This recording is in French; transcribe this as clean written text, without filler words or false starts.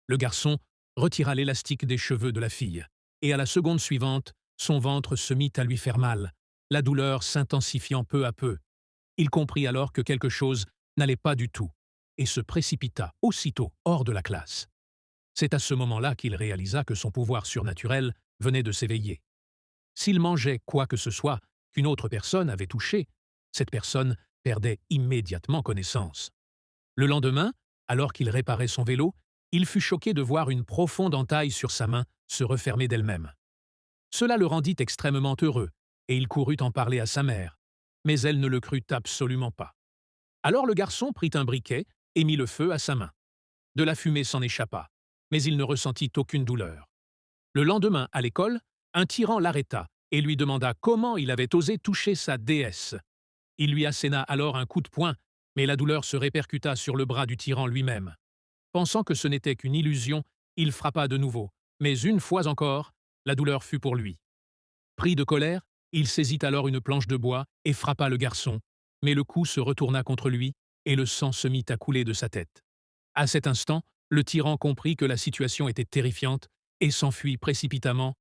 Le garçon retira l'élastique des cheveux de la fille, et à la seconde suivante, son ventre se mit à lui faire mal, la douleur s'intensifiant peu à peu. Il comprit alors que quelque chose n'allait pas du tout, et se précipita aussitôt hors de la classe. C'est à ce moment-là qu'il réalisa que son pouvoir surnaturel venait de s'éveiller. S'il mangeait quoi que ce soit qu'une autre personne avait touché, cette personne perdait immédiatement connaissance. Le lendemain, alors qu'il réparait son vélo, il fut choqué de voir une profonde entaille sur sa main se refermer d'elle-même. Cela le rendit extrêmement heureux, et il courut en parler à sa mère, mais elle ne le crut absolument pas. Alors le garçon prit un briquet et mit le feu à sa main. De la fumée s'en échappa, mais il ne ressentit aucune douleur. Le lendemain, à l'école, un tyran l'arrêta et lui demanda comment il avait osé toucher sa déesse. Il lui asséna alors un coup de poing, mais la douleur se répercuta sur le bras du tyran lui-même. Pensant que ce n'était qu'une illusion, il frappa de nouveau, mais une fois encore, la douleur fut pour lui. Pris de colère, il saisit alors une planche de bois et frappa le garçon, mais le coup se retourna contre lui et le sang se mit à couler de sa tête. À cet instant, le tyran comprit que la situation était terrifiante et s'enfuit précipitamment